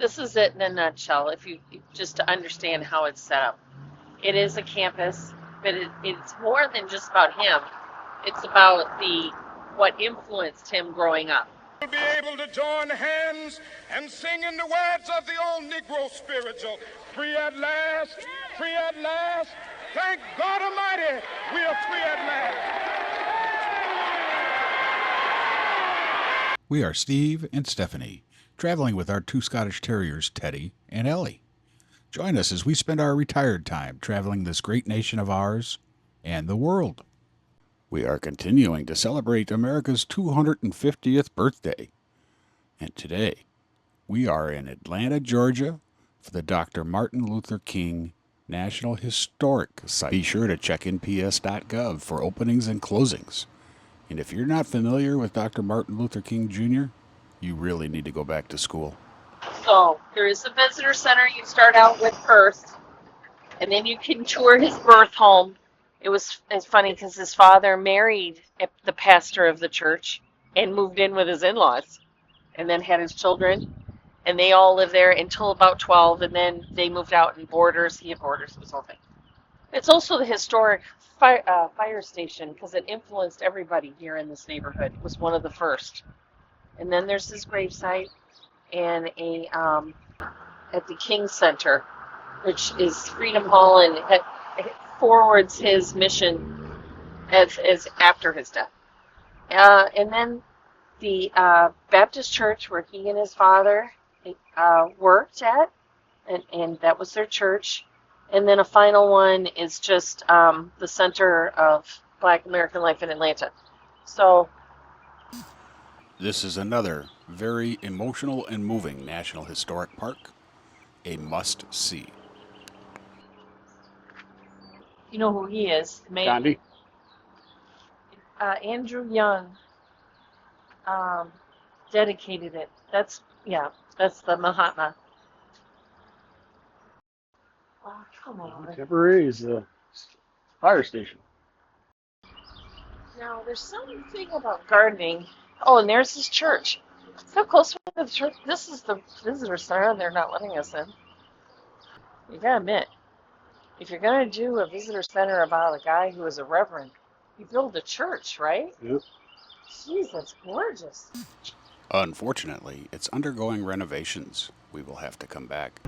This is it in a nutshell, if you just to understand how it's set up. It is a campus, but it's more than just about him. It's about what influenced him growing up. We'll be able to join hands and sing in the words of the old Negro spiritual. Free at last, free at last. Thank God Almighty, we are free at last. We are Steve and Stephanie, traveling with our two Scottish Terriers, Teddy and Ellie. Join us as we spend our retired time traveling this great nation of ours and the world. We are continuing to celebrate America's 250th birthday. And today, we are in Atlanta, Georgia for the Dr. Martin Luther King National Historic Site. Be sure to check nps.gov for openings and closings. And if you're not familiar with Dr. Martin Luther King Jr., you really need to go back to school. So there is a visitor center you start out with first, and then you can tour his birth home. It's funny because his father married the pastor of the church and moved in with his in-laws and then had his children, and they all lived there until about 12, and then they moved out in Borders. He had Borders, it was whole thing. It's also the historic fire station because it influenced everybody here in this neighborhood. It was one of the first. And then there's his gravesite and at the King Center, which is Freedom Hall, and it forwards his mission as after his death. And then the Baptist Church where he and his father worked at, and that was their church. And then a final one is just the Center of Black American Life in Atlanta. So this is another very emotional and moving National Historic Park, a must-see. You know who he is? Gandhi. Andrew Young dedicated it. That's the Mahatma. Oh, come on. Contemporary is the fire station. Now, there's something about gardening. Oh, and there's his church. So close to the church. This is the visitor center, and they're not letting us in. You gotta admit, if you're gonna do a visitor center about a guy who was a reverend, you build a church, right? Yep. Jeez, that's gorgeous. Unfortunately, it's undergoing renovations. We will have to come back.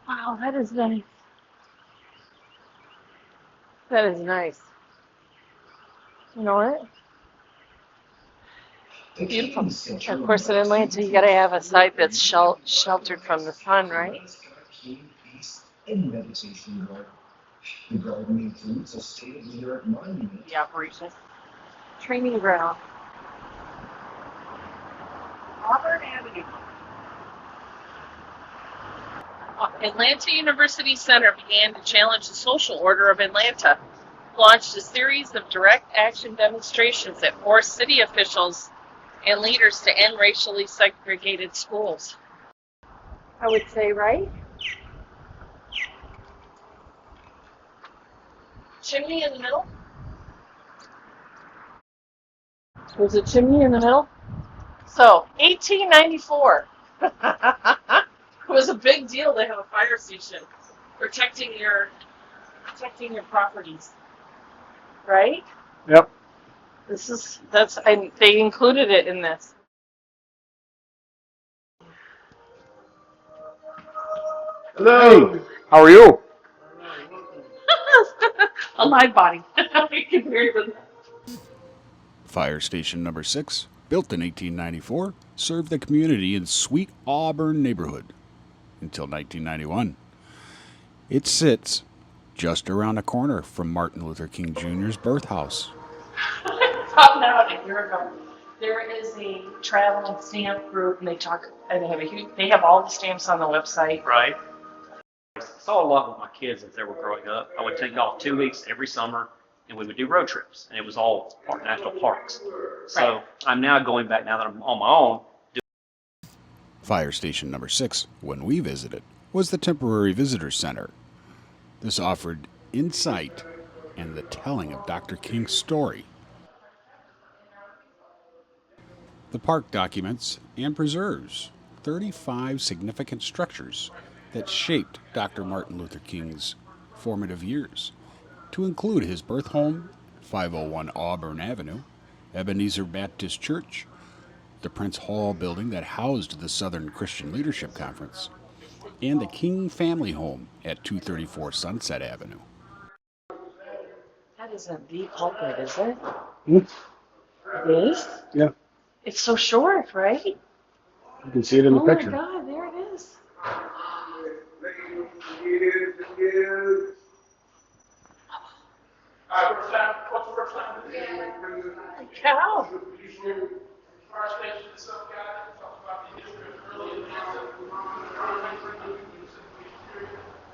Wow, that is nice. That is nice. You know what? Beautiful. Of course, in Atlanta, you gotta have a site that's sheltered from the sun, right? The operation. Training ground. Auburn Avenue. Atlanta University Center began to challenge the social order of Atlanta, launched a series of direct action demonstrations that forced city officials and leaders to end racially segregated schools. I would say, right? Chimney in the middle? There's a chimney in the middle? So, 1894. It was a big deal to have a fire station protecting your properties, right? Yep. They included it in this. Hello. Hey, how are you? A live body. You can hear it. Fire Station Number 6, built in 1894, served the community in Sweet Auburn neighborhood until 1991. It sits just around the corner from Martin Luther King Jr.'s birthhouse. Found out a year ago. There is a travel and stamp group, and they have all the stamps on the website. Right. I saw a lot with my kids as they were growing up. I would take off 2 weeks every summer, and we would do road trips, and it was all national parks. So Right. I'm now going back, now that I'm on my own. Fire Station Number 6, when we visited, was the temporary visitor center. This offered insight and the telling of Dr. King's story. The park documents and preserves 35 significant structures that shaped Dr. Martin Luther King's formative years, to include his birth home, 501 Auburn Avenue, Ebenezer Baptist Church, the Prince Hall building that housed the Southern Christian Leadership Conference, and the King family home at 234 Sunset Avenue. That isn't the pulpit, is it? Hmm? It is? Yeah, It's so short, right? you can see it in the Oh my picture. God, there it is. Holy cow.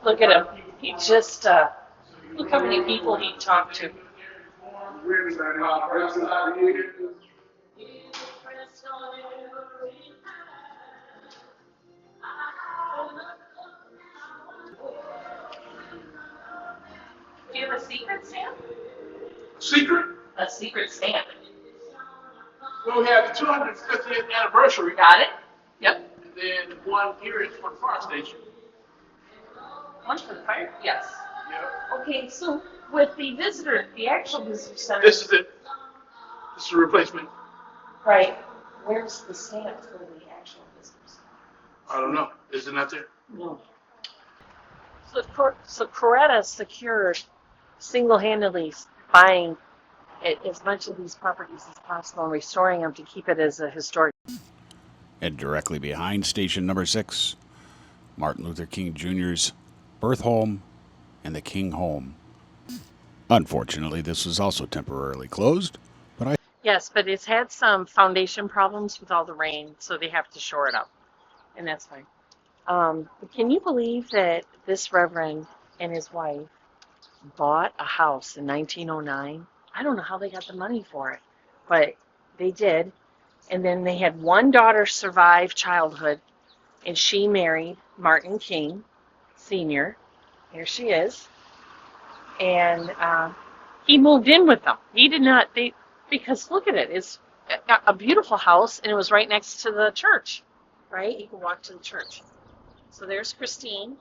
Look at him. He just, look how many people he talked to. Do you have a secret stamp? Secret? A secret stamp. Well, we have the 250th anniversary, Got it? Yep. and then one here is for the fire station. One for the fire? Yes. Yeah. Okay, so with the visitor, the actual visitor center. This is it. This is a replacement. Right. Where's the stamp for the actual visitors? I don't know. Is it not there? No. So Coretta secured single-handedly buying as much of these properties as possible and restoring them to keep it as a historic. And directly behind station number 6, Martin Luther King Jr.'s birth home and the King home. Unfortunately, this was also temporarily closed, but Yes, but it's had some foundation problems with all the rain, so they have to shore it up, and that's fine. Can you believe that this reverend and his wife bought a house in 1909? I don't know how they got the money for it, but they did. And then they had one daughter survive childhood, and she married Martin King Sr. Here she is. And he moved in with them. He did not, because look at it. It's a beautiful house, and it was right next to the church, right? You can walk to the church. So there's Christine.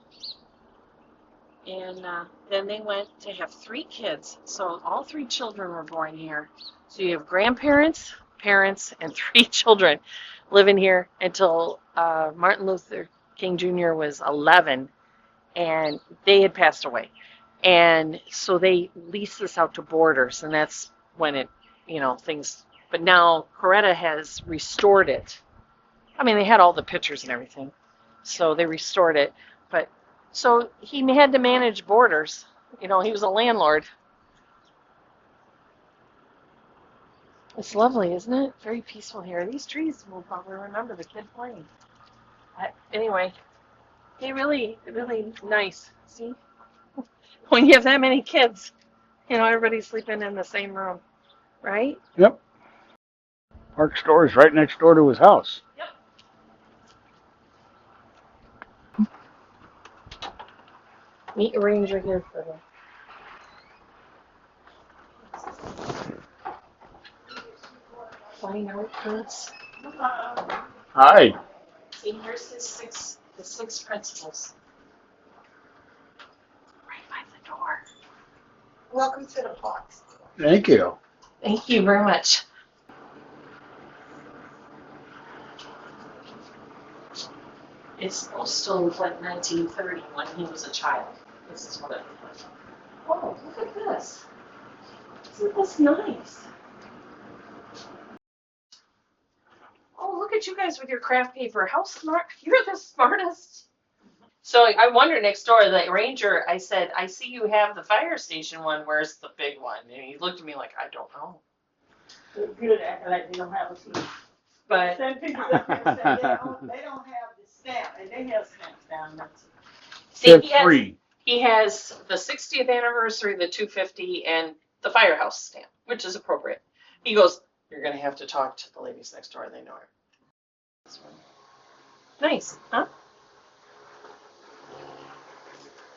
And then they went to have 3 kids. So all 3 children were born here. So you have grandparents, parents, and 3 children living here until Martin Luther King Jr. was 11, and they had passed away. And so they leased this out to boarders, and that's when it, things. But now Coretta has restored it. I mean, they had all the pictures and everything. So they restored it. But so he had to manage boarders. He was a landlord. It's lovely, isn't it? Very peaceful here. These trees will probably remember the kid playing. Anyway, they really, really nice. See? When you have that many kids, everybody's sleeping in the same room, right? Yep. Park store is right next door to his house. Yep. Meet your ranger here for the flying out birds. Hi. See, here's the 6 principles. Right by the door. Welcome to the park. Thank you. Thank you very much. It's supposed to look like 1930 when he was a child. This is what it looks like. Oh, look at this. Isn't this nice? Oh, look at you guys with your craft paper. How smart. You're the smartest. So I wondered next door, the ranger, I said, I see you have the fire station one. Where's the big one? And he looked at me like, I don't know. They're good at acting like they don't have a team. But Some people up here say they don't have the stamp, and they have stamps down there. see, It's free. he has the 60th anniversary, the 250, and the firehouse stamp, which is appropriate. He goes, you're going to have to talk to the ladies next door. They know her. This one. Nice, huh?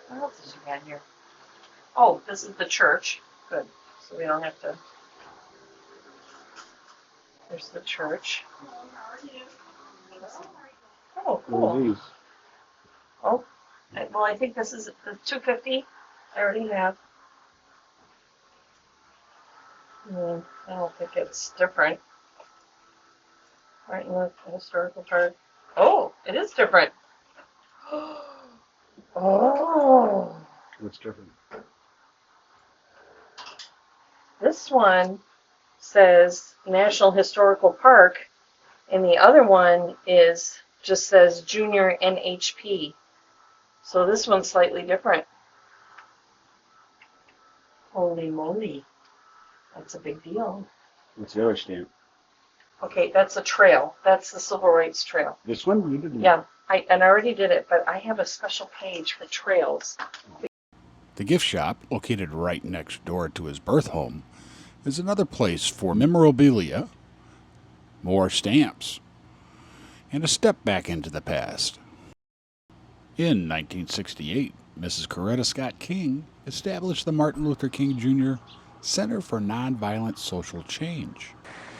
What else did you got here? Oh, this is the church. Good. So we don't have to. There's the church. Oh, What are cool. these? Oh, well, I think this is the 250. I already have. I don't think it's different. Right, look, historical part. Oh, it is different. Oh, What's different? this one says National Historical Park, and the other one just says Junior NHP. So this one's slightly different. Holy moly. That's a big deal. What's the other stamp? Okay, that's a trail. That's the Civil Rights Trail. This one? You didn't. Yeah, I already did it, but I have a special page for trails. The gift shop, located right next door to his birth home, is another place for memorabilia, more stamps, and a step back into the past. In 1968, Mrs. Coretta Scott King established the Martin Luther King Jr. Center for Nonviolent Social Change.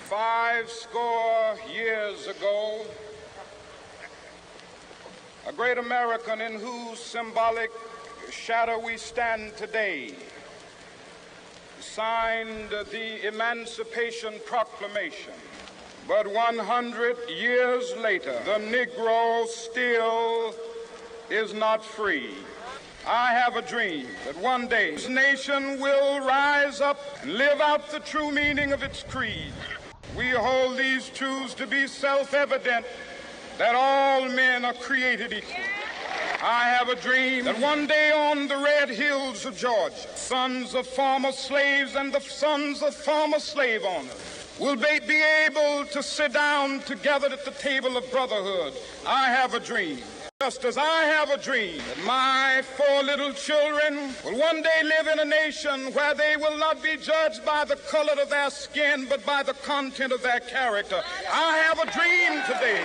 50 years ago, a great American in whose symbolic shadow we stand today signed the Emancipation Proclamation. But 100 years later, the Negro still is not free. I have a dream that one day this nation will rise up and live out the true meaning of its creed. We hold these truths to be self-evident, that all men are created equal. I have a dream that one day on the red hills of Georgia, sons of former slaves and the sons of former slave owners will be able to sit down together at the table of brotherhood. I have a dream. Just as I have a dream that my 4 little children will one day live in a nation where they will not be judged by the color of their skin, but by the content of their character. I have a dream today